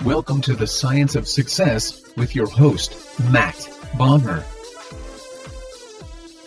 Welcome to the Science of Success with your host, Matt Bodner.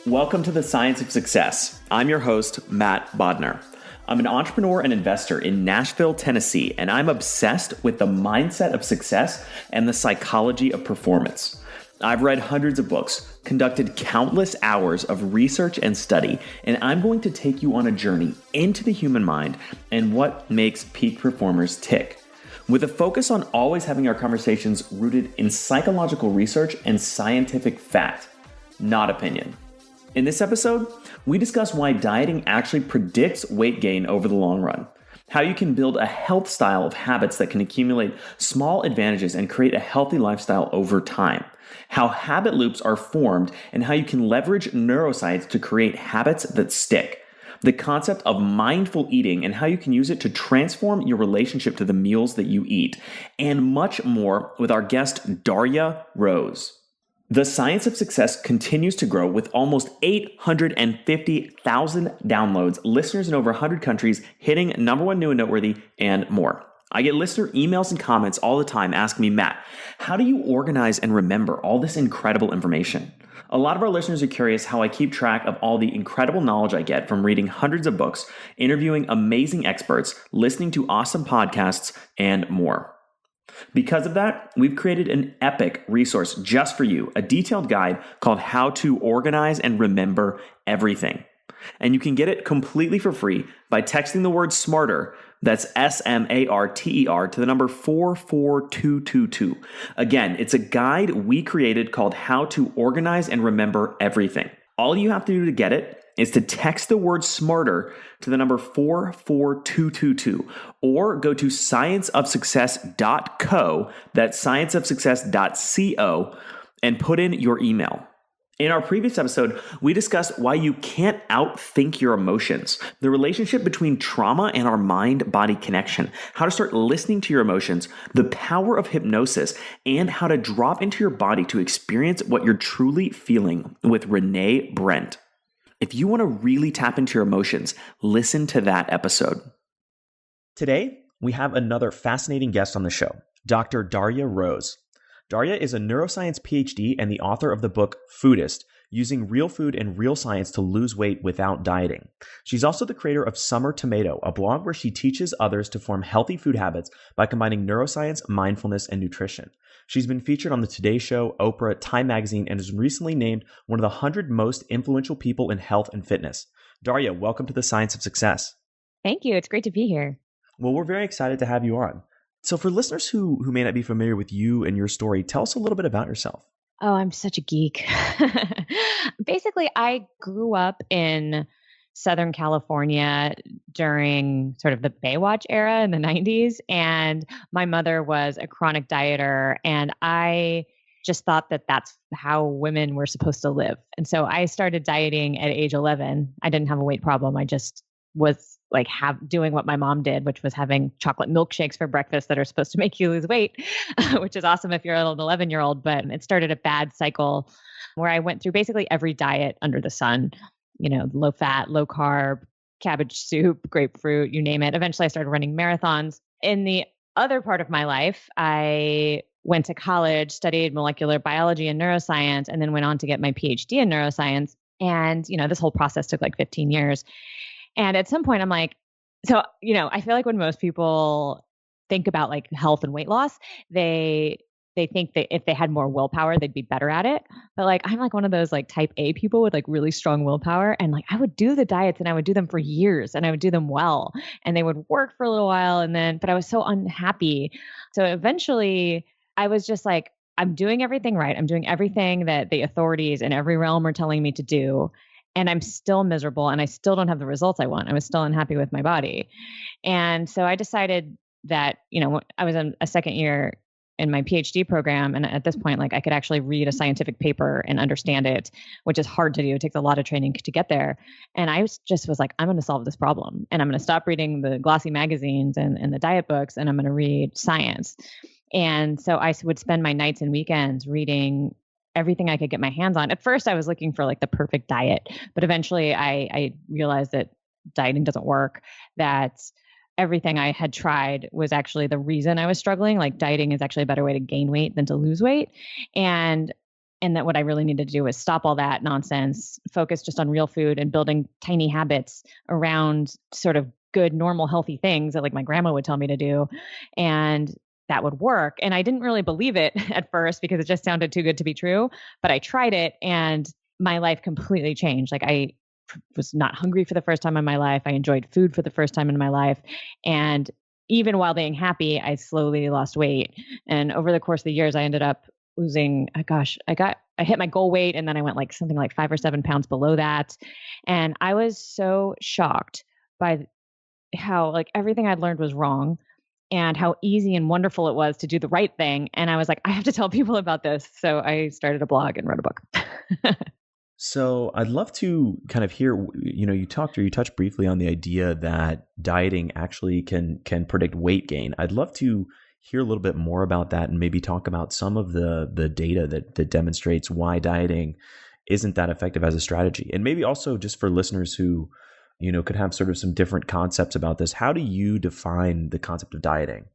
Welcome to the Science of Success. I'm your host, Matt Bodner. I'm an entrepreneur and investor in Nashville, Tennessee, and I'm obsessed with the mindset of success and the psychology of performance. I've read hundreds of books, conducted countless hours of research and study, and I'm going to take you on a journey into the human mind and what makes peak performers tick, with a focus on always having our conversations rooted in psychological research and scientific fact, not opinion. In this episode, we discuss why dieting actually predicts weight gain over the long run, how you can build a health style of habits that can accumulate small advantages and create a healthy lifestyle over time, how habit loops are formed, and how you can leverage neuroscience to create habits that stick, the concept of mindful eating and how you can use it to transform your relationship to the meals that you eat, and much more with our guest, Darya Rose. The Science of Success continues to grow with almost 850,000 downloads, listeners in over 100 countries, hitting #1 new and noteworthy, and more. I get listener emails and comments all the time asking me, Matt, how do you organize and remember all this incredible information? A lot of our listeners are curious how I keep track of all the incredible knowledge I get from reading hundreds of books, interviewing amazing experts, listening to awesome podcasts, and more. Because of that, we've created an epic resource just for you, a detailed guide called How to Organize and Remember Everything. And you can get it completely for free by texting the word SMARTER, that's SMARTER, to the number 44222. Again, it's a guide we created called How to Organize and Remember Everything. All you have to do to get it is to text the word SMARTER to the number 44222 or go to scienceofsuccess.co, that's scienceofsuccess.co, and put in your email. In our previous episode, we discussed why you can't outthink your emotions, the relationship between trauma and our mind-body connection, how to start listening to your emotions, the power of hypnosis, and how to drop into your body to experience what you're truly feeling with Renee Brent. If you want to really tap into your emotions, listen to that episode. Today, we have another fascinating guest on the show, Dr. Darya Rose. Darya is a neuroscience Ph.D. and the author of the book Foodist, Using Real Food and Real Science to Lose Weight Without Dieting. She's also the creator of Summer Tomato, a blog where she teaches others to form healthy food habits by combining neuroscience, mindfulness, and nutrition. She's been featured on The Today Show, Oprah, Time Magazine, and is recently named one of the 100 most influential people in health and fitness. Darya, welcome to the Science of Success. Thank you. It's great to be here. Well, we're very excited to have you on. So for listeners who may not be familiar with you and your story, tell us a little bit about yourself. Oh, I'm such a geek. Basically, I grew up in Southern California during sort of the Baywatch era in the 90s. And my mother was a chronic dieter. And I just thought that that's how women were supposed to live. And so I started dieting at age 11. I didn't have a weight problem. I just was like doing what my mom did, which was having chocolate milkshakes for breakfast that are supposed to make you lose weight, which is awesome if you're an 11-year-old. But it started a bad cycle where I went through basically every diet under the sun, low fat, low carb, cabbage soup, grapefruit, you name it. Eventually I started running marathons. In the other part of my life, I went to college, studied molecular biology and neuroscience, and then went on to get my Ph.D. in neuroscience. And, this whole process took like 15 years. And at some point I'm like, I feel like when most people think about like health and weight loss, they think that if they had more willpower, they'd be better at it. But like, I'm like one of those like type A people with like really strong willpower. And like, I would do the diets and I would do them for years and I would do them well and they would work for a little while. But I was so unhappy. So eventually I was just like, I'm doing everything right. I'm doing everything that the authorities in every realm are telling me to do. And I'm still miserable and I still don't have the results I want. I was still unhappy with my body. And so I decided that, I was in a second year in my PhD program. And at this point, like I could actually read a scientific paper and understand it, which is hard to do. It takes a lot of training to get there. And I was like, I'm going to solve this problem and I'm going to stop reading the glossy magazines and the diet books. And I'm going to read science. And so I would spend my nights and weekends reading everything I could get my hands on. At first, I was looking for like the perfect diet, but eventually I realized that dieting doesn't work, that everything I had tried was actually the reason I was struggling. Like dieting is actually a better way to gain weight than to lose weight. And and that what I really needed to do was stop all that nonsense, focus just on real food and building tiny habits around sort of good, normal, healthy things that like my grandma would tell me to do. And that would work. And I didn't really believe it at first because it just sounded too good to be true. But I tried it and my life completely changed. Like I was not hungry for the first time in my life. I enjoyed food for the first time in my life. And even while being happy, I slowly lost weight. And over the course of the years, I ended up losing, I hit my goal weight and then I went like something like 5 or 7 pounds below that. And I was so shocked by how like everything I'd learned was wrong and how easy and wonderful it was to do the right thing. And I was like, I have to tell people about this. So I started a blog and wrote a book. So I'd love to kind of hear, you touched briefly on the idea that dieting actually can predict weight gain. I'd love to hear a little bit more about that and maybe talk about some of the data that demonstrates why dieting isn't that effective as a strategy. And maybe also just for listeners who, could have sort of some different concepts about this. How do you define the concept of dieting?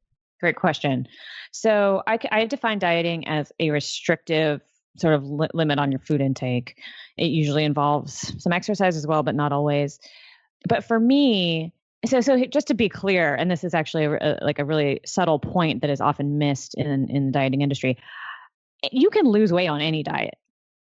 Great question. So I define dieting as a restrictive sort of limit on your food intake. It usually involves some exercise as well, but not always. But for me, so just to be clear, and this is actually like a really subtle point that is often missed in the dieting industry, you can lose weight on any diet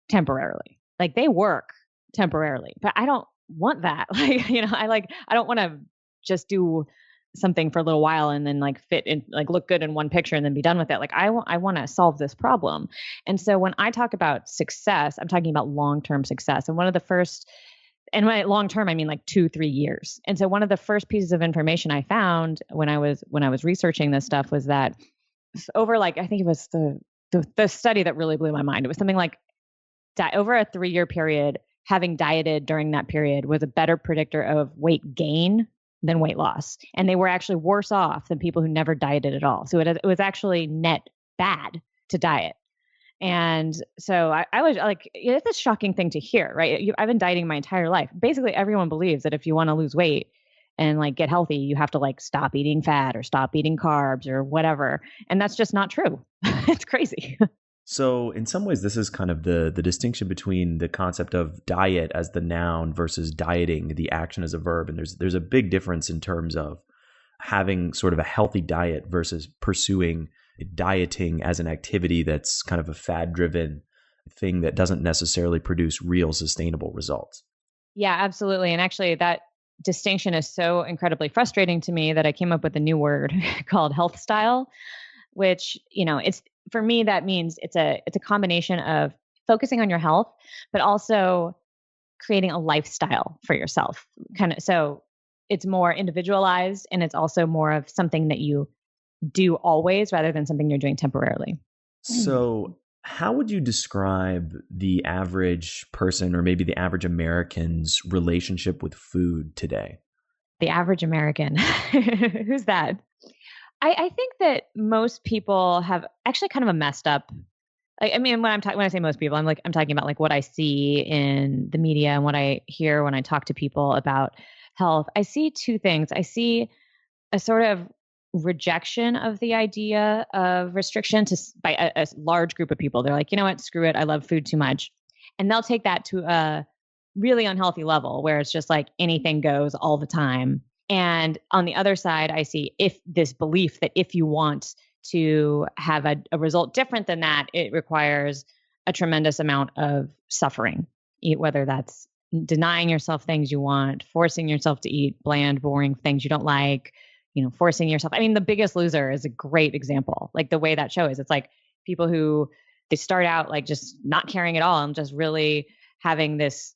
temporarily. Like they work temporarily, but I don't want that. Like, I don't want to just do something for a little while and then like fit in, like look good in one picture and then be done with it. Like I want to solve this problem. And so when I talk about success, I'm talking about long-term success. And one of the first, and by long-term, I mean like 2-3 years. And so one of the first pieces of information I found when I was researching this stuff was that over like, I think it was the study that really blew my mind. It was something like over a 3-year period, having dieted during that period was a better predictor of weight gain than weight loss. And they were actually worse off than people who never dieted at all. So it was actually net bad to diet. And so I was like, it's a shocking thing to hear, right? I've been dieting my entire life. Basically, everyone believes that if you want to lose weight and like get healthy, you have to like stop eating fat or stop eating carbs or whatever. And that's just not true. It's crazy. So in some ways, this is kind of the distinction between the concept of diet as the noun versus dieting, the action as a verb. And there's a big difference in terms of having sort of a healthy diet versus pursuing dieting as an activity that's kind of a fad-driven thing that doesn't necessarily produce real sustainable results. Yeah, absolutely. And actually that distinction is so incredibly frustrating to me that I came up with a new word called Healthstyle, which, it's, for me, that means it's a combination of focusing on your health, but also creating a lifestyle for yourself. Kind of, so it's more individualized and it's also more of something that you do always rather than something you're doing temporarily. So how would you describe the average person or maybe the average American's relationship with food today? The average American. Who's that? I think that most people have actually kind of a messed up. I mean, when I say most people, I'm talking about like what I see in the media and what I hear when I talk to people about health. I see two things. I see a sort of rejection of the idea of restriction by a large group of people. They're like, you know what, screw it. I love food too much. And they'll take that to a really unhealthy level where it's just like anything goes all the time. And on the other side, I see this belief that if you want to have a result different than that, it requires a tremendous amount of suffering, whether that's denying yourself things you want, forcing yourself to eat bland, boring things you don't like, forcing yourself. I mean, The Biggest Loser is a great example. Like the way that show is, it's like people who they start out like just not caring at all and just really having this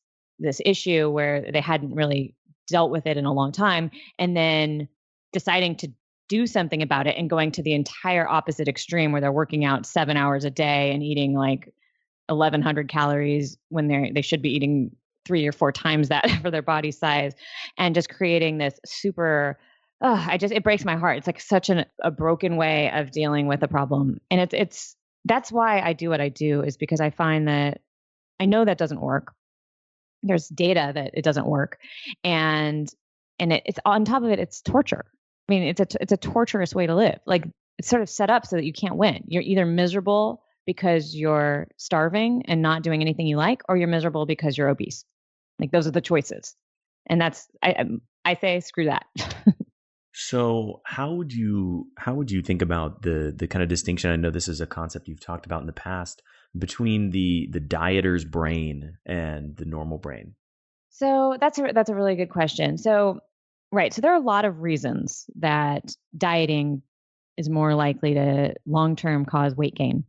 issue where they hadn't really dealt with it in a long time, and then deciding to do something about it and going to the entire opposite extreme where they're working out 7 hours a day and eating like 1,100 calories when they should be eating 3 or 4 times that for their body size, and just creating this super, it breaks my heart. It's like such a broken way of dealing with a problem. And that's why I do what I do, is because I find that I know that doesn't work. There's data that it doesn't work. And it's on top of it, it's torture. I mean, it's a torturous way to live. Like, it's sort of set up so that you can't win. You're either miserable because you're starving and not doing anything you like, or you're miserable because you're obese. Like, those are the choices. And that's I say screw that. So how would you think about the kind of distinction? I know this is a concept you've talked about in the past between the dieter's brain and the normal brain. So that's a really good question. So right, so there are a lot of reasons that dieting is more likely to long-term cause weight gain.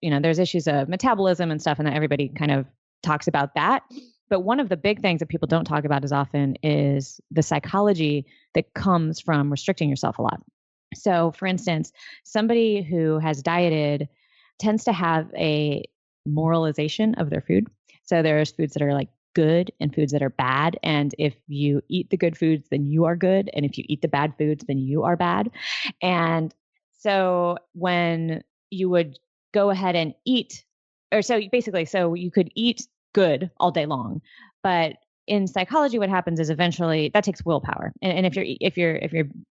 There's issues of metabolism and stuff, and that everybody kind of talks about that. But one of the big things that people don't talk about as often is the psychology that comes from restricting yourself a lot. So, for instance, somebody who has dieted tends to have a moralization of their food. So there's foods that are like good and foods that are bad. And if you eat the good foods, then you are good. And if you eat the bad foods, then you are bad. And so when you would go ahead and eat, or so basically, so you could eat good all day long, but in psychology, what happens is eventually that takes willpower. And if you're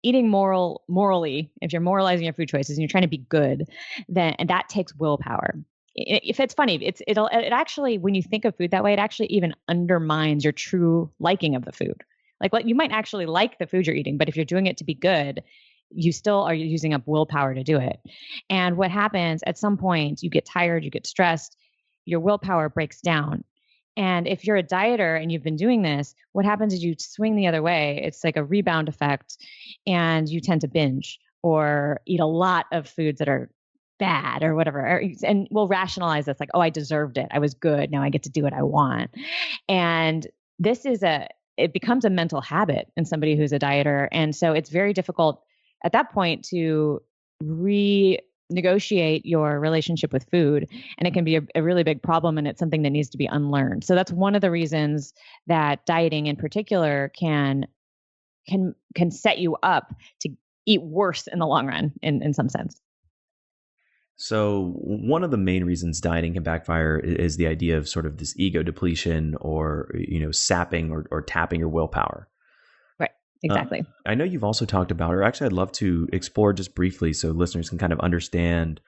eating morally, if you're moralizing your food choices and you're trying to be good, then and that takes willpower. If it's funny, it actually, when you think of food that way, it actually even undermines your true liking of the food. Like, what you might actually like the food you're eating, but if you're doing it to be good, you still are using up willpower to do it. And what happens at some point, you get tired, you get stressed, your willpower breaks down. And if you're a dieter and you've been doing this, what happens is you swing the other way. It's like a rebound effect, and you tend to binge or eat a lot of foods that are bad or whatever. And we'll rationalize this like, oh, I deserved it. I was good. Now I get to do what I want. And it becomes a mental habit in somebody who's a dieter. And so it's very difficult at that point to renegotiate your relationship with food, and it can be a really big problem, and it's something that needs to be unlearned. So that's one of the reasons that dieting in particular can set you up to eat worse in the long run in some sense. So one of the main reasons dieting can backfire is the idea of sort of this ego depletion, or sapping or tapping your willpower. Right. Exactly. I know you've also talked about, or actually I'd love to explore just briefly so listeners can kind of understand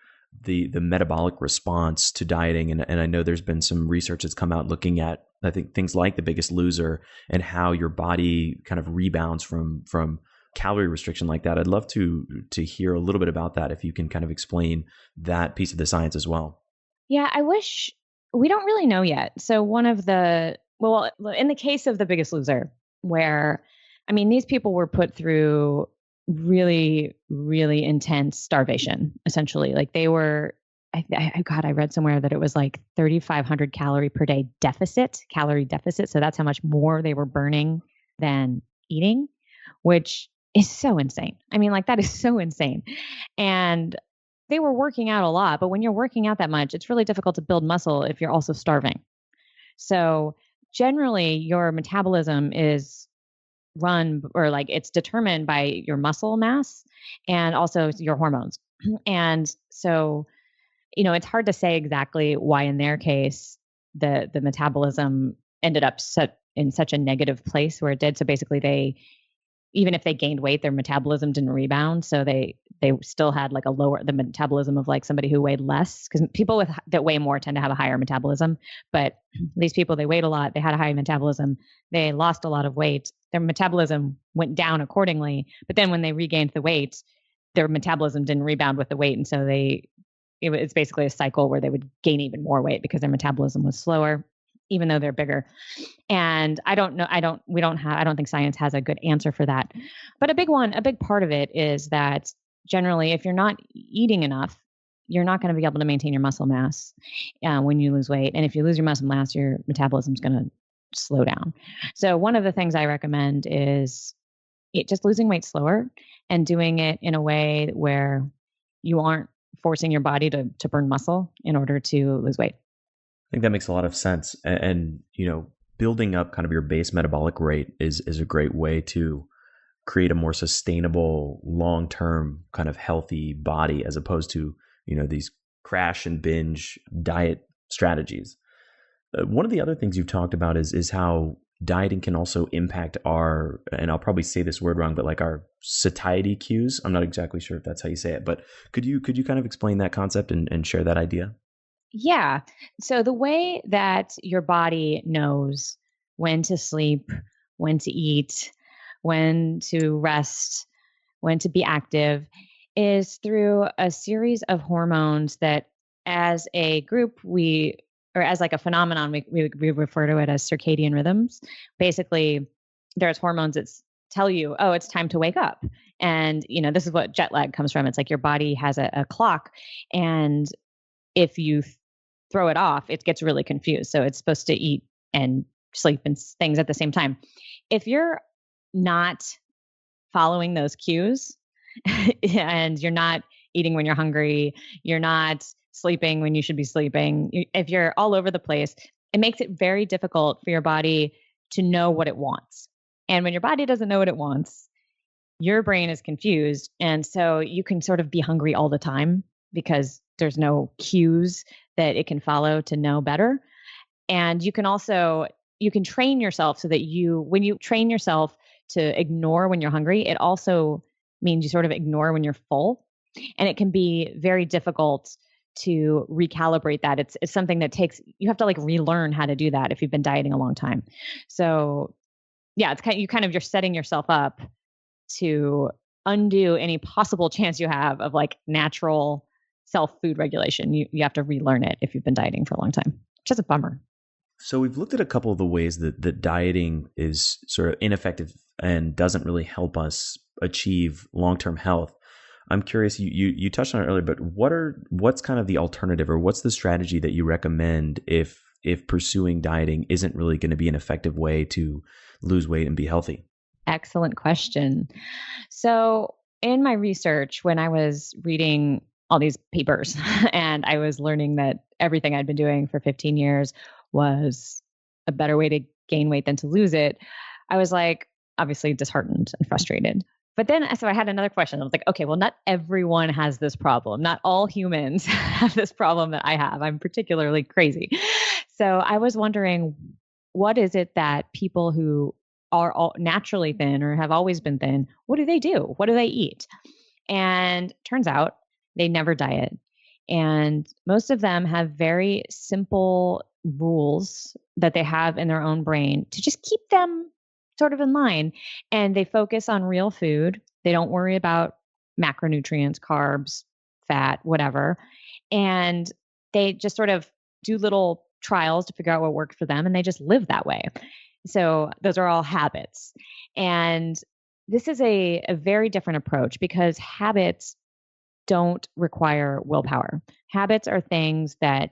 the metabolic response to dieting. And I know there's been some research that's come out looking at, I think, things like The Biggest Loser and how your body kind of rebounds from calorie restriction like that. I'd love to hear a little bit about that, if you can kind of explain that piece of the science as well. Yeah, I wish we don't really know yet. So in the case of The Biggest Loser, where, I mean, these people were put through really, really intense starvation, essentially. Like, they were, I read somewhere that it was like 3,500 calorie per day calorie deficit. So that's how much more they were burning than eating, which is so insane. I mean, like, that is so insane. And they were working out a lot, but when you're working out that much, it's really difficult to build muscle if you're also starving. So generally, your metabolism is run, or like, it's determined by your muscle mass and also your hormones. And so, it's hard to say exactly why in their case the metabolism ended up set in such a negative place where it did. So basically, even if they gained weight, their metabolism didn't rebound. So they still had like the metabolism of like somebody who weighed less, because people that weigh more tend to have a higher metabolism. But these people, they weighed a lot, they had a high metabolism, they lost a lot of weight, their metabolism went down accordingly. But then when they regained the weight, their metabolism didn't rebound with the weight. And so it's basically a cycle where they would gain even more weight because their metabolism was slower, even though they're bigger. And I don't think science has a good answer for that. But a big part of it is that generally, if you're not eating enough, you're not going to be able to maintain your muscle mass when you lose weight. And if you lose your muscle mass, your metabolism is going to slow down. So one of the things I recommend is just losing weight slower and doing it in a way where you aren't forcing your body to burn muscle in order to lose weight. I think that makes a lot of sense. And building up kind of your base metabolic rate is a great way to create a more sustainable, long-term kind of healthy body, as opposed to, these crash and binge diet strategies. One of the other things you've talked about is how dieting can also impact our, and I'll probably say this word wrong, but like our satiety cues. I'm not exactly sure if that's how you say it, but could you kind of explain that concept and share that idea? Yeah. So the way that your body knows when to sleep, when to eat, when to rest, when to be active is through a series of hormones that as a group or as like a phenomenon, we refer to it as circadian rhythms. Basically, there's hormones that tell you, oh, it's time to wake up. And, this is what jet lag comes from. It's like your body has a clock. And if you throw it off, it gets really confused. So it's supposed to eat and sleep and things at the same time. If you're not following those cues and you're not eating when you're hungry, you're not sleeping when you should be sleeping, if you're all over the place, it makes it very difficult for your body to know what it wants. And when your body doesn't know what it wants, your brain is confused. And so you can sort of be hungry all the time because there's no cues that it can follow to know better. And you can train yourself so that when you train yourself to ignore when you're hungry, it also means you sort of ignore when you're full. And it can be very difficult to recalibrate that. It's something that you have to like relearn how to do that if you've been dieting a long time. So yeah, it's you're setting yourself up to undo any possible chance you have of like natural self food regulation. You have to relearn it if you've been dieting for a long time, which is a bummer. So we've looked at a couple of the ways that dieting is sort of ineffective and doesn't really help us achieve long-term health. I'm curious, you touched on it earlier, but what's kind of the alternative, or what's the strategy that you recommend if pursuing dieting isn't really going to be an effective way to lose weight and be healthy? Excellent question. So in my research, when I was reading all these papers and I was learning that everything I'd been doing for 15 years was a better way to gain weight than to lose it, I was like, obviously disheartened and frustrated. But then, so I had another question. I was like, okay, well, not everyone has this problem. Not all humans have this problem that I have. I'm particularly crazy. So I was wondering, what is it that people who are all naturally thin or have always been thin, what do they do? What do they eat? And turns out they never diet. And most of them have very simple rules that they have in their own brain to just keep them sort of in line. And they focus on real food. They don't worry about macronutrients, carbs, fat, whatever. And they just sort of do little trials to figure out what worked for them. And they just live that way. So those are all habits. And this is a very different approach because habits don't require willpower. Habits are things that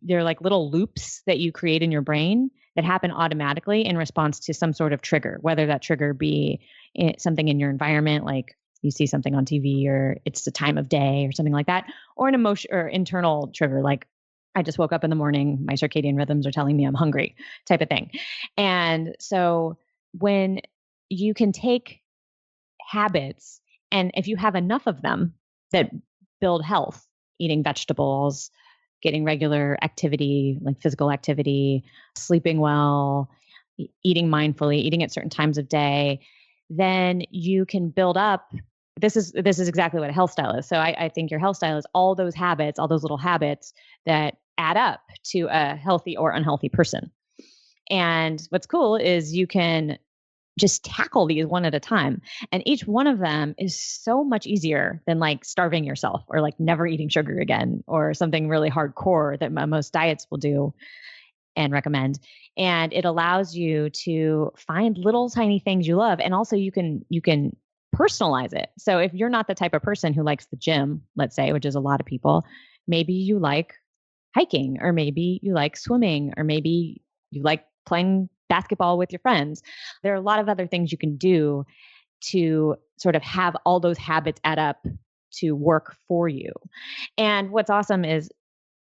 they're like little loops that you create in your brain that happen automatically in response to some sort of trigger, whether that trigger be something in your environment, like you see something on TV or it's the time of day or something like that, or an emotion or internal trigger, like I just woke up in the morning, my circadian rhythms are telling me I'm hungry type of thing. And so when you can take habits and if you have enough of them that build health, eating vegetables, getting regular activity, like physical activity, sleeping well, eating mindfully, eating at certain times of day, then you can build up. This is exactly what a health style is. So I think your health style is all those habits, all those little habits that add up to a healthy or unhealthy person. And what's cool is you can just tackle these one at a time. And each one of them is so much easier than like starving yourself or like never eating sugar again or something really hardcore that most diets will do and recommend. And it allows you to find little tiny things you love. And also you can personalize it. So if you're not the type of person who likes the gym, let's say, which is a lot of people, maybe you like hiking, or maybe you like swimming, or maybe you like playing basketball with your friends. There are a lot of other things you can do to sort of have all those habits add up to work for you. And what's awesome is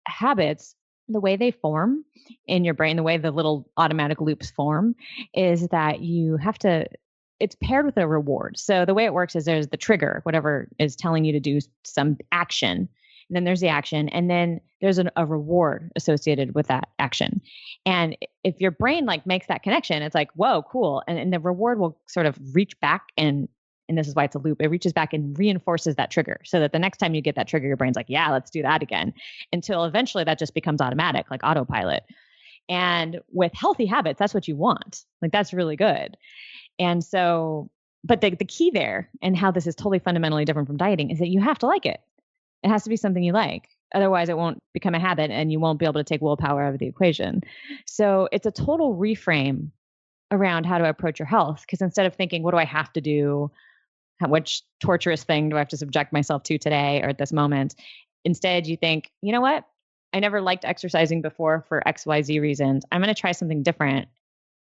habits, the way they form in your brain, the way the little automatic loops form is that it's paired with a reward. So the way it works is there's the trigger, whatever is telling you to do some action. and then there's the action, and then there's a reward associated with that action. And if your brain like makes that connection, it's like, whoa, cool. And the reward will sort of reach back and this is why it's a loop. It reaches back and reinforces that trigger so that the next time you get that trigger, your brain's like, yeah, let's do that again, until eventually that just becomes automatic, like autopilot. And with healthy habits, that's what you want. Like that's really good. And so, but the key there and how this is totally fundamentally different from dieting is that you have to like it. It has to be something you like. Otherwise, it won't become a habit and you won't be able to take willpower out of the equation. So it's a total reframe around how to approach your health. Because instead of thinking, what do I have to do? Which torturous thing do I have to subject myself to today or at this moment? Instead, you think, you know what? I never liked exercising before for XYZ reasons. I'm going to try something different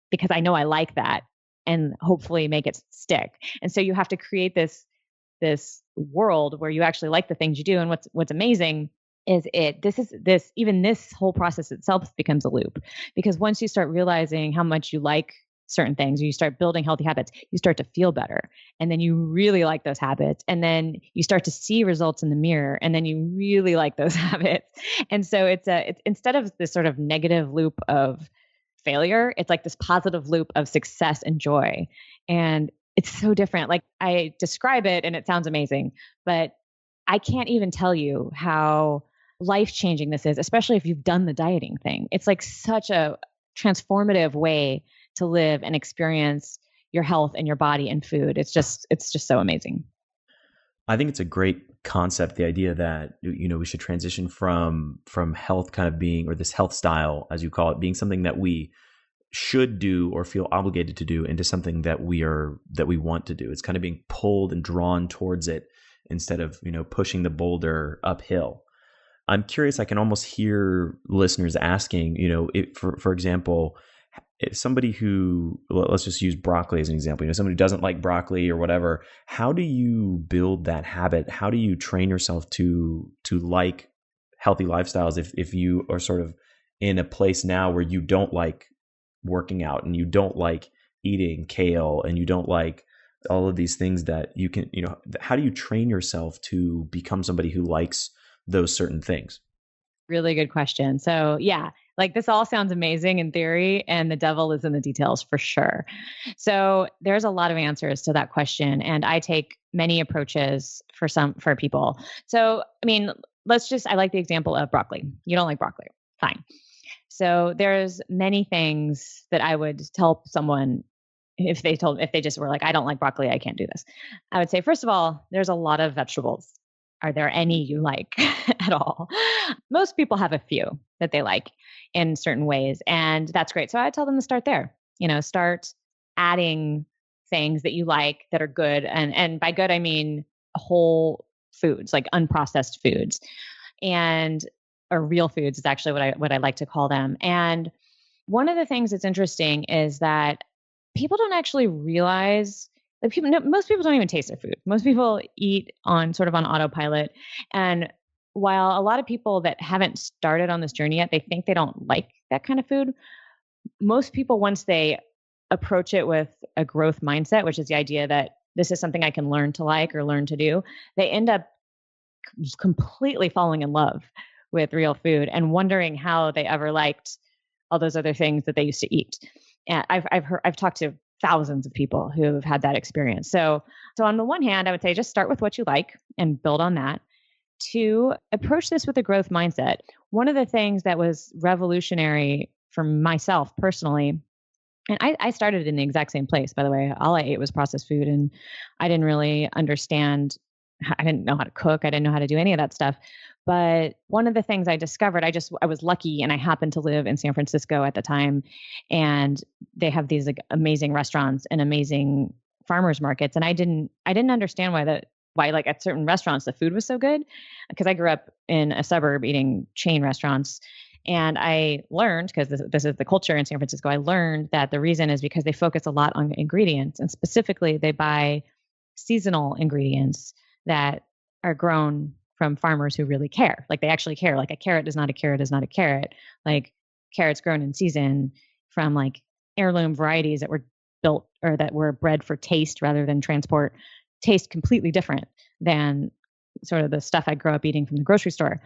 because I know I like that and hopefully make it stick. And so you have to create this world where you actually like the things you do. And what's amazing is even this whole process itself becomes a loop, because once you start realizing how much you like certain things, you start building healthy habits, you start to feel better. And then you really like those habits. And then you start to see results in the mirror. And then you really like those habits. And so it's instead of this sort of negative loop of failure, it's like this positive loop of success and joy. And it's so different. Like I describe it and it sounds amazing, but I can't even tell you how life-changing this is, especially if you've done the dieting thing. It's like such a transformative way to live and experience your health and your body and food. It's just so amazing. I think it's a great concept, the idea that, we should transition from health kind of being, or this health style, as you call it, being something that we should do or feel obligated to do, into something that we want to do. It's kind of being pulled and drawn towards it instead of, pushing the boulder uphill. I'm curious, I can almost hear listeners asking, for example, if somebody who, let's just use broccoli as an example, somebody who doesn't like broccoli or whatever, how do you build that habit? How do you train yourself to like healthy lifestyles if you are sort of in a place now where you don't like working out and you don't like eating kale and you don't like all of these things that you can, how do you train yourself to become somebody who likes those certain things? Really good question. So yeah, like this all sounds amazing in theory, and the devil is in the details for sure. So there's a lot of answers to that question, and I take many approaches for people. So, I mean, I like the example of broccoli. You don't like broccoli. Fine. So there's many things that I would tell someone if they just were like, I don't like broccoli, I can't do this. I would say, first of all, there's a lot of vegetables. Are there any you like at all? Most people have a few that they like in certain ways, and that's great. So I tell them to start there. Start adding things that you like that are good, and by good I mean whole foods, like unprocessed foods, or real foods is actually what I like to call them. And one of the things that's interesting is that people don't actually realize. Most people don't even taste their food. Most people eat on autopilot. And while a lot of people that haven't started on this journey yet, they think they don't like that kind of food. Most people, once they approach it with a growth mindset, which is the idea that this is something I can learn to like or learn to do, they end up completely falling in love with real food and wondering how they ever liked all those other things that they used to eat. And I've talked to thousands of people who have had that experience. So on the one hand, I would say just start with what you like and build on that. 2, approach this with a growth mindset. One of the things that was revolutionary for myself personally, and I started in the exact same place, by the way. All I ate was processed food, and I didn't really understand. I didn't know how to cook. I didn't know how to do any of that stuff. But one of the things I discovered, I was lucky, and I happened to live in San Francisco at the time, and they have these like amazing restaurants and amazing farmers markets. And I didn't understand why like at certain restaurants the food was so good, because I grew up in a suburb eating chain restaurants. And I learned, because this is the culture in San Francisco, I learned that the reason is because they focus a lot on ingredients, and specifically they buy seasonal ingredients that are grown from farmers who really care. Like they actually care. Like a carrot is not a carrot is not a carrot. Like carrots grown in season from like heirloom varieties that were built or that were bred for taste rather than transport taste completely different than sort of the stuff I grew up eating from the grocery store.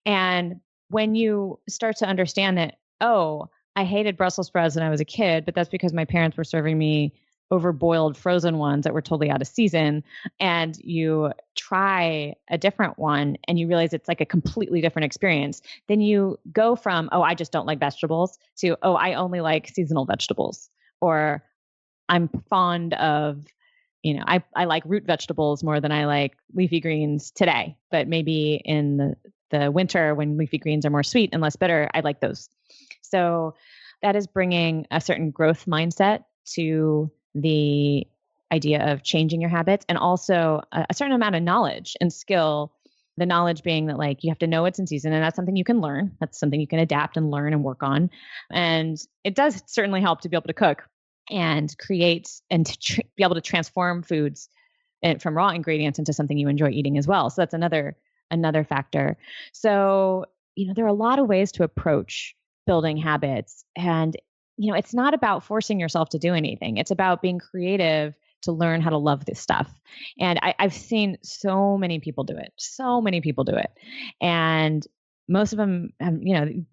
And when you start to understand that, oh, I hated Brussels sprouts when I was a kid, but that's because my parents were serving me overboiled frozen ones that were totally out of season. And you try a different one and you realize it's like a completely different experience. Then you go from, oh, I just don't like vegetables to, oh, I only like seasonal vegetables. Or I'm fond of, I like root vegetables more than I like leafy greens today. But maybe in the winter when leafy greens are more sweet and less bitter, I like those. So that is bringing a certain growth mindset to the idea of changing your habits, and also a certain amount of knowledge and skill. The knowledge being that like you have to know it's in season, and that's something you can learn. That's something you can adapt and learn and work on. And it does certainly help to be able to cook and create and to be able to transform foods from raw ingredients into something you enjoy eating as well. So that's another factor. So, there are a lot of ways to approach building habits, and it's not about forcing yourself to do anything. It's about being creative to learn how to love this stuff. And I've seen so many people do it. And most of them,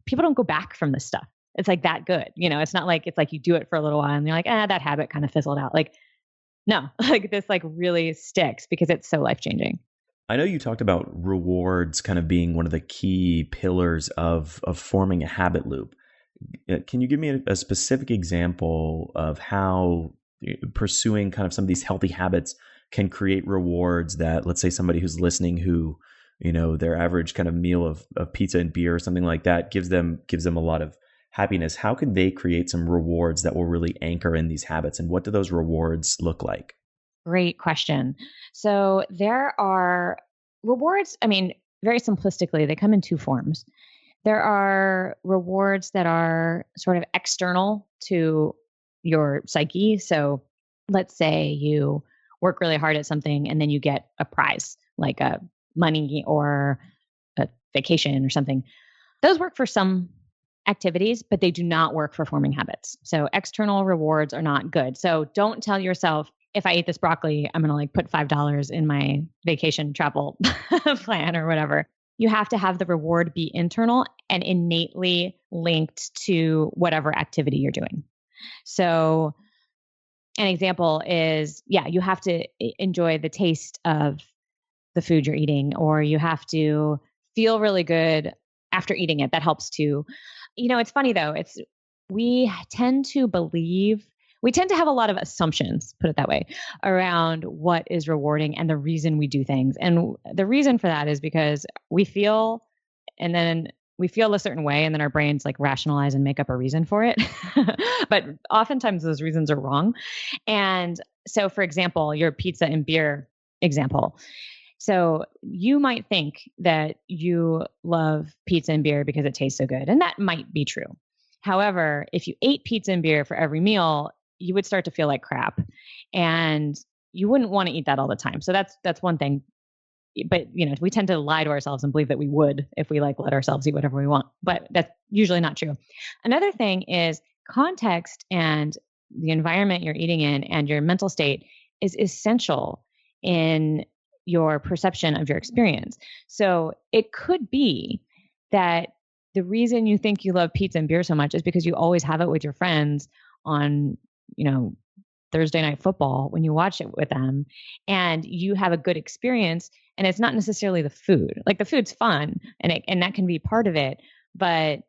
people don't go back from this stuff. It's like that good. It's not like, it's like you do it for a little while and you're like, that habit kind of fizzled out. Like, no, like this like really sticks because it's so life-changing. I know you talked about rewards kind of being one of the key pillars of forming a habit loop. Can you give me a specific example of how pursuing kind of some of these healthy habits can create rewards that, let's say somebody who's listening who, their average kind of meal of pizza and beer or something like that gives them a lot of happiness. How can they create some rewards that will really anchor in these habits? And what do those rewards look like? Great question. So there are rewards. I mean, very simplistically, they come in two forms. There are rewards that are sort of external to your psyche. So let's say you work really hard at something and then you get a prize, like a money or a vacation or something. Those work for some activities, but they do not work for forming habits. So external rewards are not good. So don't tell yourself, if I eat this broccoli, I'm going to like put $5 in my vacation travel plan or whatever. You have to have the reward be internal and innately linked to whatever activity you're doing. So an example is, you have to enjoy the taste of the food you're eating, or you have to feel really good after eating it. That helps too. It's funny though. We tend to have a lot of assumptions, put it that way, around what is rewarding and the reason we do things. And the reason for that is because we feel a certain way, and then our brains like rationalize and make up a reason for it. But oftentimes those reasons are wrong. And so, for example, your pizza and beer example. So you might think that you love pizza and beer because it tastes so good, and that might be true. However, if you ate pizza and beer for every meal, you would start to feel like crap, and you wouldn't want to eat that all the time. So that's one thing. But we tend to lie to ourselves and believe that we would if we like let ourselves eat whatever we want. But that's usually not true. Another thing is context and the environment you're eating in and your mental state is essential in your perception of your experience. So it could be that the reason you think you love pizza and beer so much is because you always have it with your friends on, Thursday night football when you watch it with them, and you have a good experience. And it's not necessarily the food. Like the food's fun and that can be part of it, but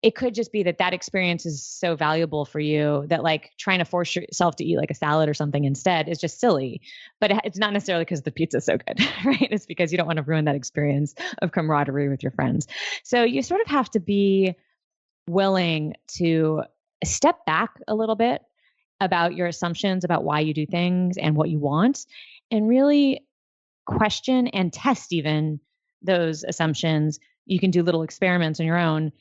it could just be that experience is so valuable for you that like trying to force yourself to eat like a salad or something instead is just silly. But it's not necessarily because the pizza's so good, right? It's because you don't want to ruin that experience of camaraderie with your friends. So you sort of have to be willing to step back a little bit about your assumptions about why you do things and what you want, and really question and test even those assumptions. You can do little experiments on your own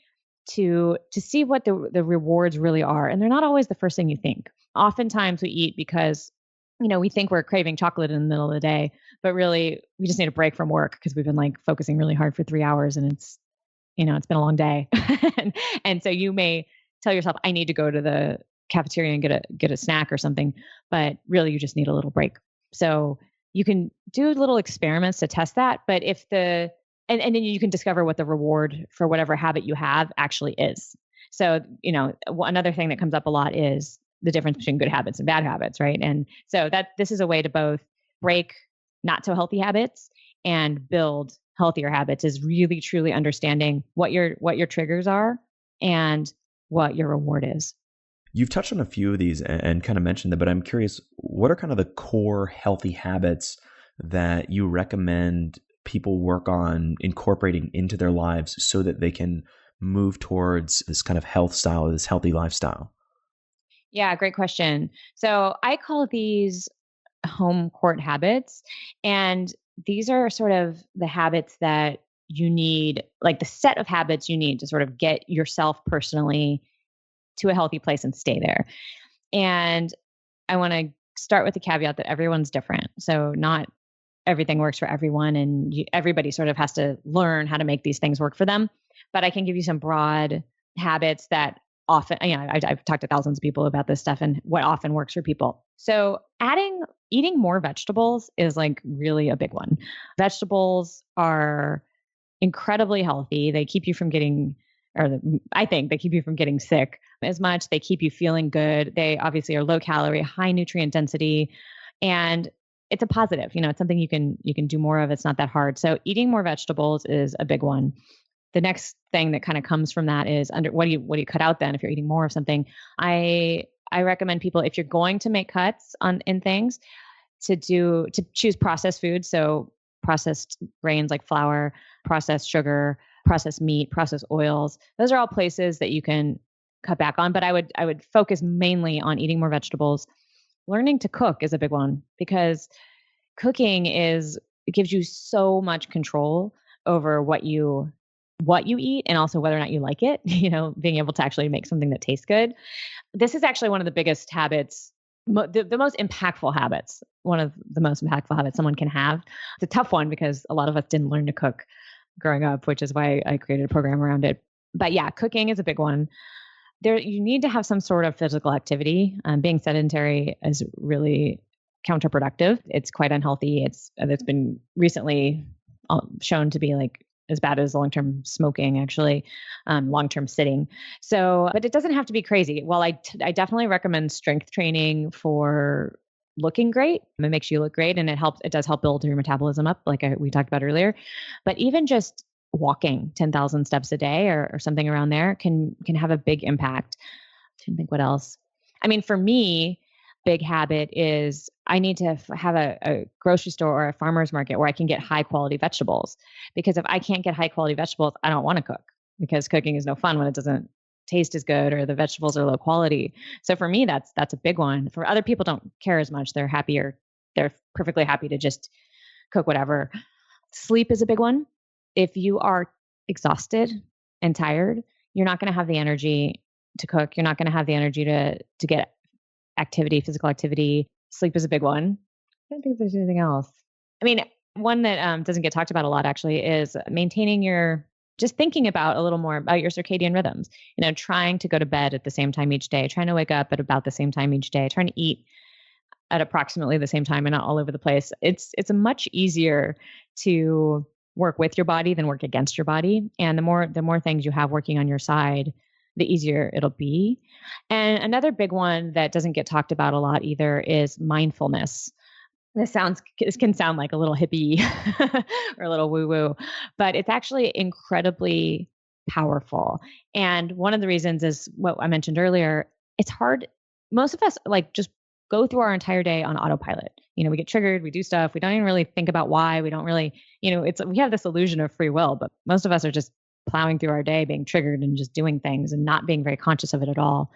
to see what the rewards really are. And they're not always the first thing you think. Oftentimes we eat because, we think we're craving chocolate in the middle of the day, but really we just need a break from work because we've been like focusing really hard for 3 hours and it's been a long day. and so you may tell yourself, I need to go to the cafeteria and get a snack or something, but really you just need a little break. So you can do little experiments to test that. But and then you can discover what the reward for whatever habit you have actually is. So, another thing that comes up a lot is the difference between good habits and bad habits, right? And so this is a way to both break not so healthy habits and build healthier habits, is really truly understanding what your triggers are and what your reward is. You've touched on a few of these and kind of mentioned them, but I'm curious, what are kind of the core healthy habits that you recommend people work on incorporating into their lives so that they can move towards this kind of health style, this healthy lifestyle? Yeah, great question. So I call these home court habits. And these are sort of the habits that you need, like the set of habits you need to sort of get yourself personally to a healthy place and stay there. And I want to start with the caveat that everyone's different. So not everything works for everyone, and everybody sort of has to learn how to make these things work for them. But I can give you some broad habits that often, I've talked to thousands of people about this stuff and what often works for people. So eating more vegetables is like really a big one. Vegetables are incredibly healthy. They keep you from getting, I think they keep you from getting sick as much. They keep you feeling good. They obviously are low calorie, high nutrient density, and it's a positive. It's something you can do more of. It's not that hard. So eating more vegetables is a big one. The next thing that kind of comes from that is what do you cut out then if you're eating more of something? I recommend people, if you're going to make cuts in things, to choose processed foods. So processed grains like flour, processed sugar, processed meat, processed oils. Those are all places that you can cut back on. But I would focus mainly on eating more vegetables. Learning to cook is a big one, because cooking it gives you so much control over what you eat and also whether or not you like it, being able to actually make something that tastes good. This is actually one of the biggest habits, the most impactful habits, one of the most impactful habits someone can have. It's a tough one because a lot of us didn't learn to cook growing up, which is why I created a program around it. But yeah, cooking is a big one. You need to have some sort of physical activity. Being sedentary is really counterproductive. It's quite unhealthy. It's been recently shown to be like as bad as long-term smoking, actually, long-term sitting. So, but it doesn't have to be crazy. Well, I definitely recommend strength training for looking great. It makes you look great, and it does help build your metabolism up, like we talked about earlier. But even just walking 10,000 steps a day or something around there can have a big impact. I think what else? I mean, for me, big habit is I need to have a grocery store or a farmer's market where I can get high quality vegetables. Because if I can't get high quality vegetables, I don't want to cook, because cooking is no fun when it doesn't taste as good or the vegetables are low quality. So for me, that's a big one. For other people, don't care as much. They're perfectly happy to just cook whatever. Sleep is a big one. If you are exhausted and tired, you're not going to have the energy to cook. You're not going to have the energy to get physical activity. Sleep is a big one. I don't think there's anything else. I mean, one that doesn't get talked about a lot actually is just thinking about a little more about your circadian rhythms. Trying to go to bed at the same time each day, trying to wake up at about the same time each day, trying to eat at approximately the same time and not all over the place. It's much easier to work with your body than work against your body. And the more things you have working on your side, the easier it'll be. And another big one that doesn't get talked about a lot either is mindfulness. This can sound like a little hippie or a little woo-woo, but it's actually incredibly powerful. And one of the reasons is what I mentioned earlier. It's hard. Most of us just go through our entire day on autopilot. We get triggered, we do stuff, we don't even really think about why. We don't really, we have this illusion of free will, but most of us are just plowing through our day, being triggered and just doing things and not being very conscious of it at all.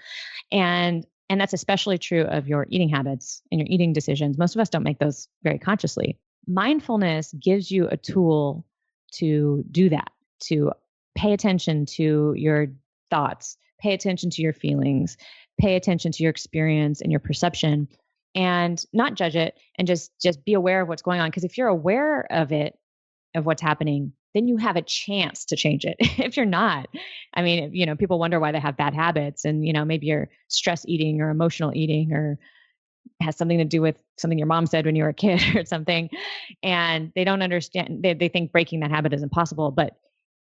And that's especially true of your eating habits and your eating decisions. Most of us don't make those very consciously. Mindfulness gives you a tool to do that, to pay attention to your thoughts, pay attention to your feelings, pay attention to your experience and your perception, and not judge it, and just be aware of what's going on. Because if you're aware of it, of what's happening, then you have a chance to change it. If you're not, I mean, people wonder why they have bad habits, and maybe you're stress eating or emotional eating or has something to do with something your mom said when you were a kid or something. And they don't understand, they think breaking that habit is impossible, but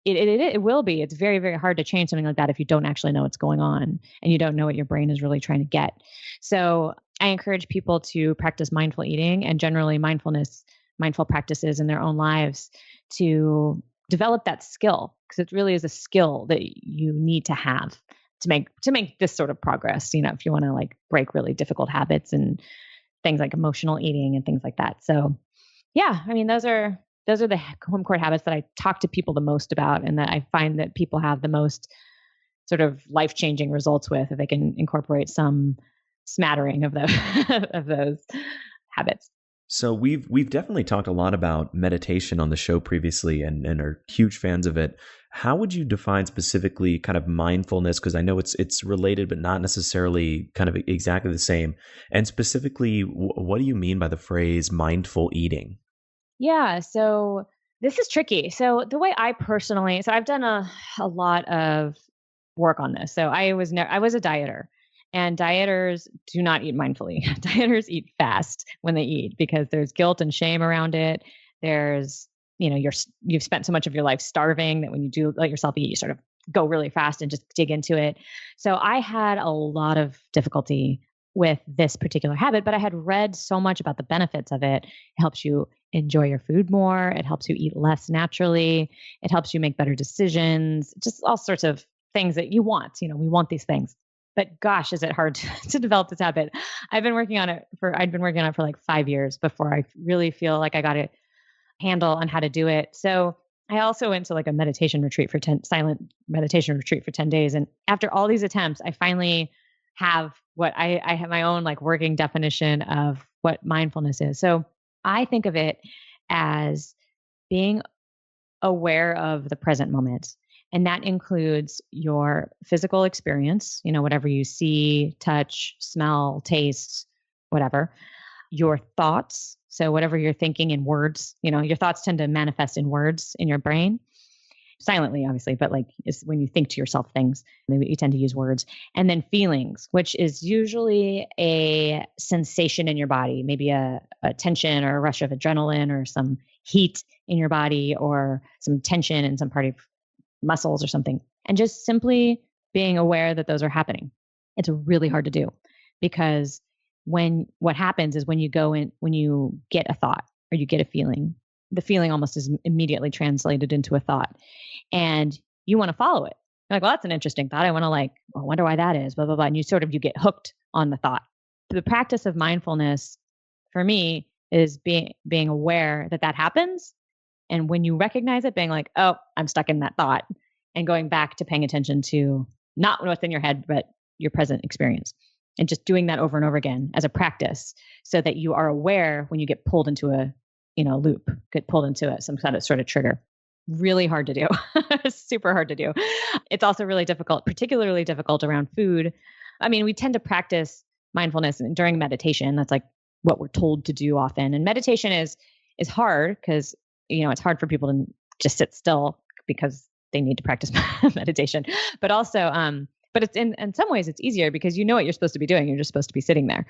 it will be. It's very, very hard to change something like that if you don't actually know what's going on and you don't know what your brain is really trying to get. So I encourage people to practice mindful eating and generally mindful practices in their own lives to develop that skill, because it really is a skill that you need to have to make this sort of progress, if you want to like break really difficult habits and things like emotional eating and things like that. So yeah, I mean, those are the home court habits that I talk to people the most about, and that I find that people have the most sort of life-changing results with, if they can incorporate some smattering of those of those habits. So we've definitely talked a lot about meditation on the show previously and are huge fans of it. How would you define specifically kind of mindfulness? Because I know it's related, but not necessarily kind of exactly the same. And specifically, what do you mean by the phrase mindful eating? Yeah, so this is tricky. So the way so I've done a lot of work on this. So I was a dieter, and dieters do not eat mindfully. Dieters eat fast when they eat because there's guilt and shame around it. There's, you've spent so much of your life starving that when you do let yourself eat, you sort of go really fast and just dig into it. So I had a lot of difficulty with this particular habit, but I had read so much about the benefits of it. It helps you enjoy your food more. It helps you eat less naturally. It helps you make better decisions, just all sorts of things that you want. We want these things. But gosh, is it hard to develop this habit? I'd been working on it for like 5 years before I really feel like I got a handle on how to do it. So I also went to like a silent meditation retreat for 10 days. And after all these attempts, I finally have what I have my own like working definition of what mindfulness is. So I think of it as being aware of the present moment. And that includes your physical experience, whatever you see, touch, smell, taste, whatever, your thoughts. So whatever you're thinking in words, your thoughts tend to manifest in words in your brain, silently, obviously, but like it's when you think to yourself things, maybe you tend to use words. And then feelings, which is usually a sensation in your body, maybe a tension or a rush of adrenaline or some heat in your body or some tension in some part of muscles or something. And just simply being aware that those are happening. It's really hard to do because what happens is when you get a thought or you get a feeling, the feeling almost is immediately translated into a thought and you want to follow it. You're like, well, that's an interesting thought. I want to I wonder why that is, blah, blah, blah. And you get hooked on the thought. The practice of mindfulness for me is being aware that happens. And when you recognize it, being like, oh, I'm stuck in that thought, and going back to paying attention to not what's in your head, but your present experience. And just doing that over and over again as a practice so that you are aware when you get pulled into a loop, get pulled into some kind of sort of trigger. Really hard to do. Super hard to do. It's also really difficult, particularly difficult around food. I mean, we tend to practice mindfulness during meditation. That's like what we're told to do often. And meditation is hard because it's hard for people to just sit still because they need to practice meditation. But also, but it's in some ways it's easier because you know what you're supposed to be doing. You're just supposed to be sitting there.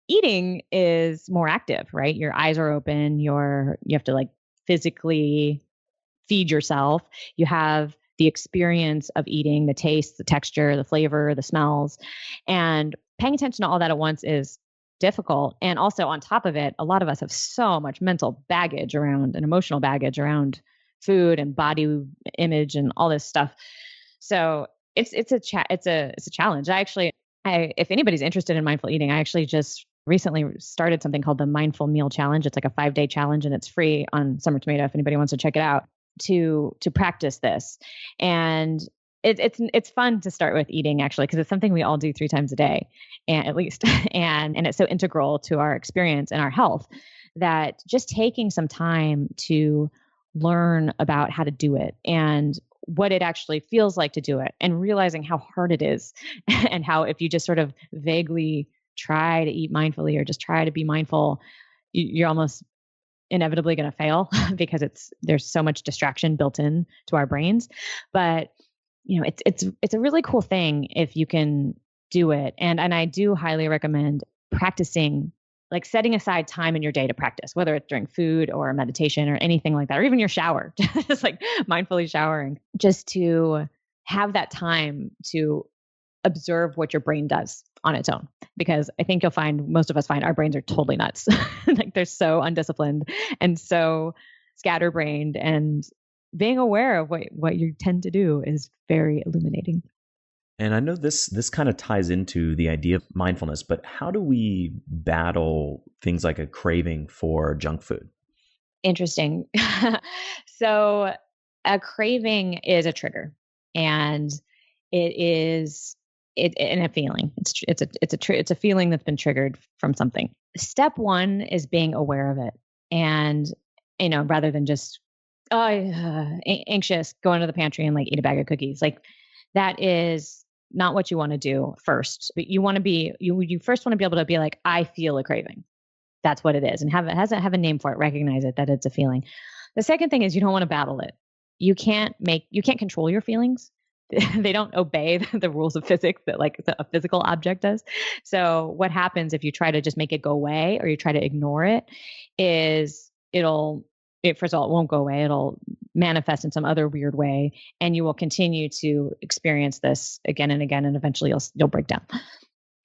Eating is more active, right? Your eyes are open. You have to like physically feed yourself. You have the experience of eating, the taste, the texture, the flavor, the smells, and paying attention to all that at once is difficult. And also on top of it, a lot of us have so much mental baggage around and emotional baggage around food and body image and all this stuff. So it's a challenge. If anybody's interested in mindful eating, I actually just recently started something called the Mindful Meal Challenge. It's like a 5-day challenge and it's free on Summer Tomato if anybody wants to check it out to practice this. And it's fun to start with eating actually, because it's something we all do 3 times a day, and at least, and it's so integral to our experience and our health that just taking some time to learn about how to do it and what it actually feels like to do it, and realizing how hard it is, and how if you just sort of vaguely try to eat mindfully or just try to be mindful, you're almost inevitably going to fail because there's so much distraction built in to our brains. But it's a really cool thing if you can do it. And I do highly recommend practicing, like setting aside time in your day to practice, whether it's during food or meditation or anything like that, or even your shower, just like mindfully showering, just to have that time to observe what your brain does on its own. Because I think you'll find most of us find our brains are totally nuts. Like they're so undisciplined and so scatterbrained, and being aware of what you tend to do is very illuminating. And I know this kind of ties into the idea of mindfulness, but how do we battle things like a craving for junk food? Interesting. So a craving is a trigger, and it is and a feeling. It's a feeling that's been triggered from something. Step one is being aware of it, and rather than just anxious, go into the pantry and like eat a bag of cookies. Like that is not what you want to do first. But you want to be you first want to be able to be like, I feel a craving. That's what it is, and have a name for it. Recognize it that it's a feeling. The second thing is you don't want to battle it. You can't control your feelings. They don't obey the rules of physics that like a physical object does. So what happens if you try to just make it go away or you try to ignore it is first of all, it won't go away. It'll manifest in some other weird way, and you will continue to experience this again and again, and eventually you'll break down.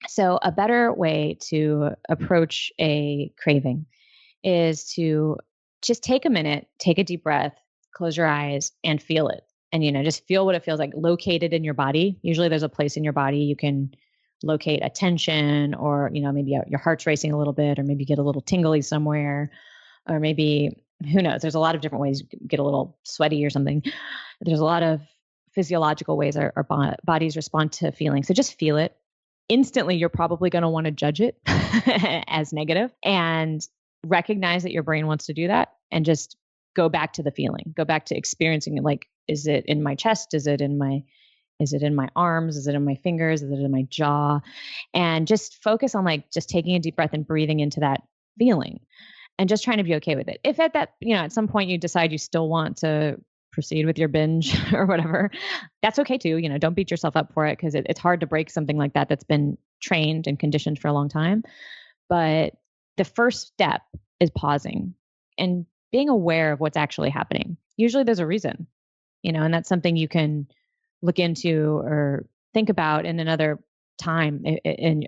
So a better way to approach a craving is to just take a minute, take a deep breath, close your eyes and feel it. And, just feel what it feels like located in your body. Usually there's a place in your body you can locate a tension, or, maybe your heart's racing a little bit, or maybe get a little tingly somewhere, or maybe, who knows? There's a lot of different ways you get a little sweaty or something. There's a lot of physiological ways our bodies respond to feeling. So just feel it. Instantly, you're probably going to want to judge it as negative, and recognize that your brain wants to do that, and just go back to the feeling, go back to experiencing it. Like, is it in my chest? Is it in my arms? Is it in my fingers? Is it in my jaw? And just focus on like just taking a deep breath and breathing into that feeling, and just trying to be okay with it. If at some point you decide you still want to proceed with your binge or whatever, that's okay too. Don't beat yourself up for it, because it's hard to break something like that that's been trained and conditioned for a long time. But the first step is pausing and being aware of what's actually happening. Usually there's a reason, and that's something you can look into or think about in another time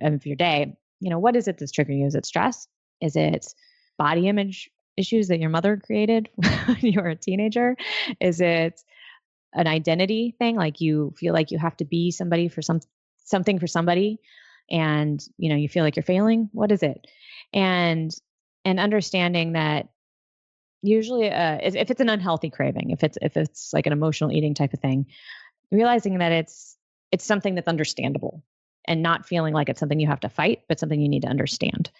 of your day. What is it that's triggering you? Is it stress? Is it body image issues that your mother created when you were a teenager? Is it an identity thing? Like you feel like you have to be somebody for something for somebody, and you feel like you're failing. What is it? And understanding that usually, if it's an unhealthy craving, if it's like an emotional eating type of thing, realizing that it's something that's understandable, and not feeling like it's something you have to fight, but something you need to understand.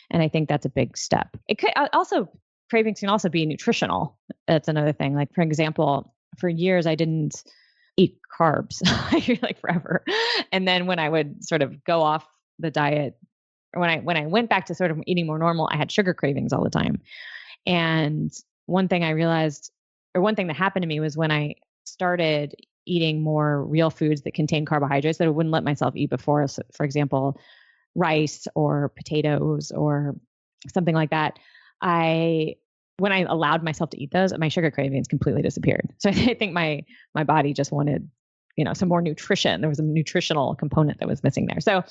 And I think that's a big step. It could also, cravings can also be nutritional. That's another thing. Like, for example, for years I didn't eat carbs like forever. And then when I would sort of go off the diet, or when I went back to sort of eating more normal, I had sugar cravings all the time. And one thing I realized, or one thing that happened to me, was when I started eating more real foods that contain carbohydrates that I wouldn't let myself eat before. So, for example, rice or potatoes or something like that. When I allowed myself to eat those, my sugar cravings completely disappeared. So I think my body just wanted, some more nutrition. There was a nutritional component that was missing there. So,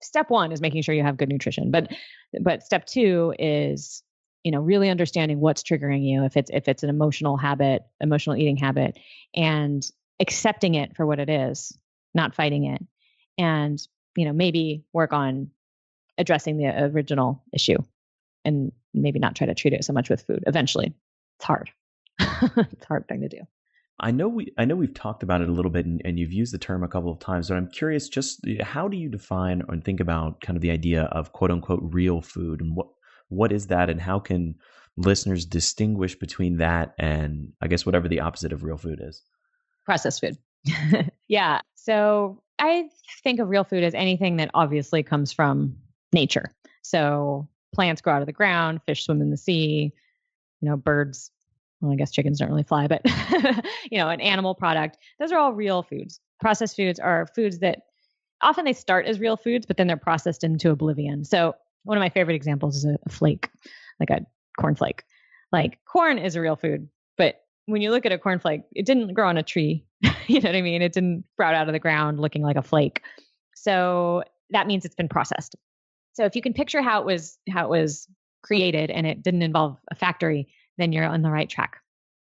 step one is making sure you have good nutrition. But step two is, really understanding what's triggering you. If it's an emotional eating habit, and accepting it for what it is, not fighting it. And, maybe work on addressing the original issue, and maybe not try to treat it so much with food. Eventually, it's hard. It's a hard thing to do. I know we've talked about it a little bit, and you've used the term a couple of times, but I'm curious, just how do you define and think about kind of the idea of quote unquote real food, and what is that, and how can listeners distinguish between that and, I guess, whatever the opposite of real food is? Processed food. Yeah. So I think of real food as anything that obviously comes from nature. So plants grow out of the ground, fish swim in the sea, birds, well, I guess chickens don't really fly, but an animal product. Those are all real foods. Processed foods are foods that often they start as real foods, but then they're processed into oblivion. So one of my favorite examples is a flake, like a cornflake. Like corn is a real food, but when you look at a cornflake, it didn't grow on a tree. You know what I mean? It didn't sprout out of the ground looking like a flake. So that means it's been processed. So if you can picture how it was created and it didn't involve a factory, then you're on the right track.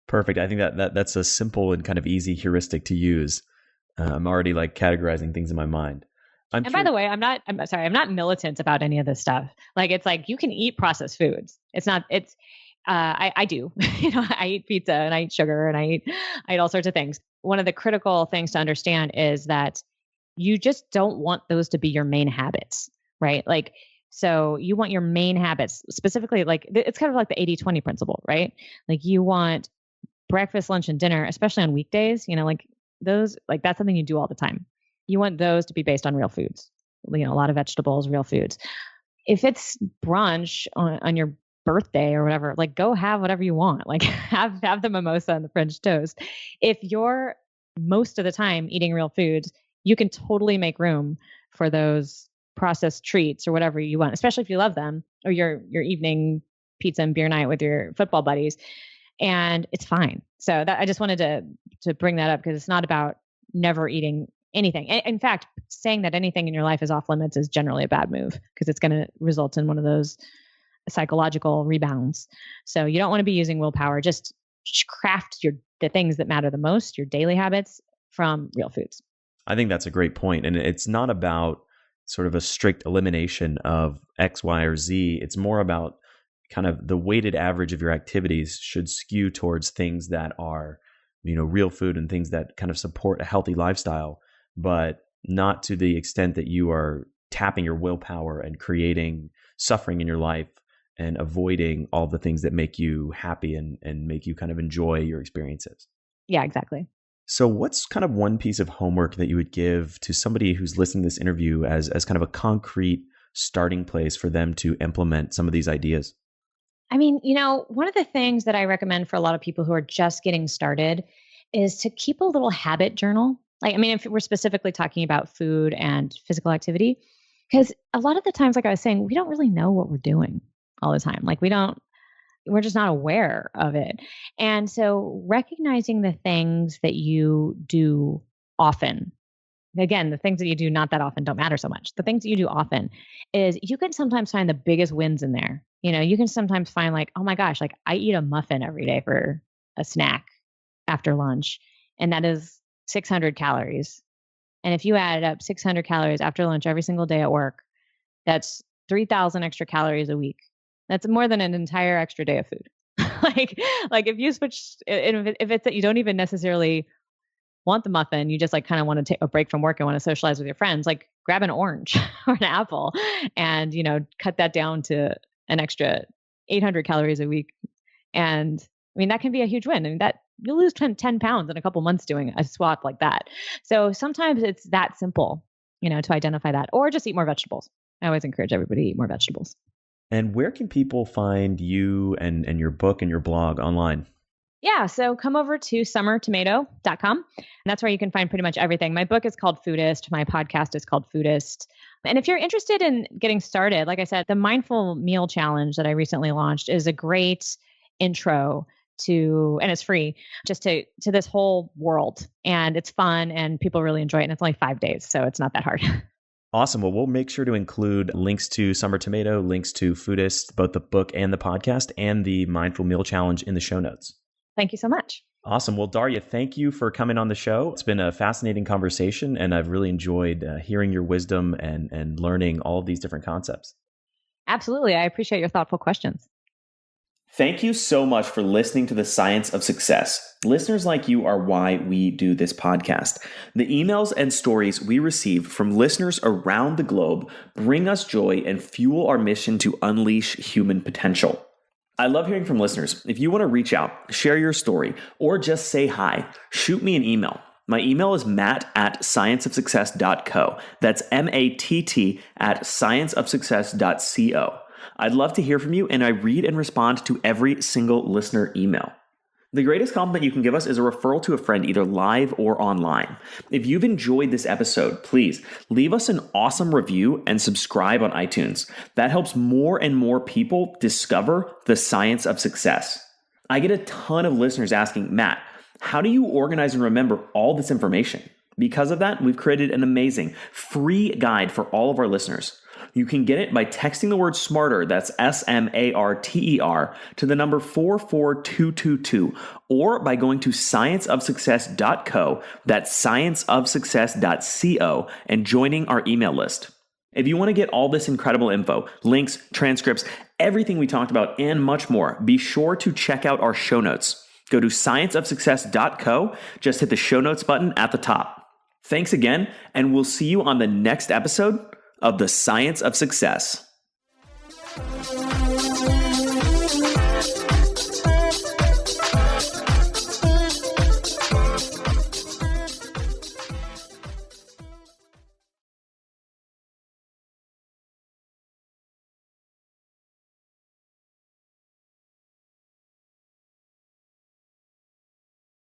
Perfect. I think that's a simple and kind of easy heuristic to use. I'm already like categorizing things in my mind. By the way, I'm not militant about any of this stuff. Like, it's like, you can eat processed foods. I do, I eat pizza and I eat sugar and I eat all sorts of things. One of the critical things to understand is that you just don't want those to be your main habits, right? Like, so you want your main habits specifically, like it's kind of like the 80-20 principle, right? Like you want breakfast, lunch, and dinner, especially on weekdays, like those, like that's something you do all the time. You want those to be based on real foods, a lot of vegetables, real foods. If it's brunch on your birthday or whatever, like go have whatever you want, like have the mimosa and the French toast. If you're most of the time eating real foods, you can totally make room for those processed treats or whatever you want, especially if you love them, or your evening pizza and beer night with your football buddies, and it's fine. So that I just wanted to bring that up, because it's not about never eating anything. In fact, saying that anything in your life is off limits is generally a bad move, because it's going to result in one of those psychological rebounds. So you don't want to be using willpower. Just craft the things that matter the most, your daily habits, from real foods. I think that's a great point. And it's not about sort of a strict elimination of X, Y, or Z. It's more about kind of the weighted average of your activities should skew towards things that are, real food and things that kind of support a healthy lifestyle, but not to the extent that you are tapping your willpower and creating suffering in your life and avoiding all the things that make you happy and make you kind of enjoy your experiences. Yeah, exactly. So what's kind of one piece of homework that you would give to somebody who's listening to this interview as kind of a concrete starting place for them to implement some of these ideas? I mean, one of the things that I recommend for a lot of people who are just getting started is to keep a little habit journal. Like, I mean, if we're specifically talking about food and physical activity, because a lot of the times, like I was saying, we don't really know what we're doing all the time. Like we're just not aware of it. And so recognizing the things that you do often, again, the things that you do not that often don't matter so much. The things that you do often is you can sometimes find the biggest wins in there. You can sometimes find like, oh my gosh, like I eat a muffin every day for a snack after lunch, and that is 600 calories. And if you added up 600 calories after lunch every single day at work, that's 3,000 extra calories a week. That's more than an entire extra day of food. like if you switch, if it's that you don't even necessarily want the muffin, you just like kind of want to take a break from work and want to socialize with your friends, like grab an orange or an apple and, cut that down to an extra 800 calories a week. And I mean, that can be a huge win. I mean, that you'll lose 10 pounds in a couple months doing a swap like that. So sometimes it's that simple, to identify that, or just eat more vegetables. I always encourage everybody to eat more vegetables. And where can people find you and your book and your blog online? Yeah, so come over to summertomato.com. And that's where you can find pretty much everything. My book is called Foodist. My podcast is called Foodist. And if you're interested in getting started, like I said, the Mindful Meal Challenge that I recently launched is a great intro to, and it's free, just to this whole world. And it's fun and people really enjoy it. And it's only 5 days, so it's not that hard. Awesome. Well, we'll make sure to include links to Summer Tomato, links to Foodist, both the book and the podcast, and the Mindful Meal Challenge in the show notes. Thank you so much. Awesome. Well, Darya, thank you for coming on the show. It's been a fascinating conversation, and I've really enjoyed hearing your wisdom and learning all of these different concepts. Absolutely. I appreciate your thoughtful questions. Thank you so much for listening to The Science of Success. Listeners like you are why we do this podcast. The emails and stories we receive from listeners around the globe bring us joy and fuel our mission to unleash human potential. I love hearing from listeners. If you want to reach out, share your story, or just say hi, shoot me an email. My email is matt@scienceofsuccess.co. That's matt@scienceofsuccess.co. I'd love to hear from you, and I read and respond to every single listener email. The greatest compliment you can give us is a referral to a friend, either live or online. If you've enjoyed this episode, please leave us an awesome review and subscribe on iTunes. That helps more and more people discover the science of success. I get a ton of listeners asking, Matt, how do you organize and remember all this information? Because of that, we've created an amazing free guide for all of our listeners. You can get it by texting the word SMARTER, that's SMARTER, to the number 44222, or by going to scienceofsuccess.co, that's scienceofsuccess.co, and joining our email list. If you want to get all this incredible info, links, transcripts, everything we talked about, and much more, be sure to check out our show notes. Go to scienceofsuccess.co, just hit the show notes button at the top. Thanks again, and we'll see you on the next episode of The Science of Success.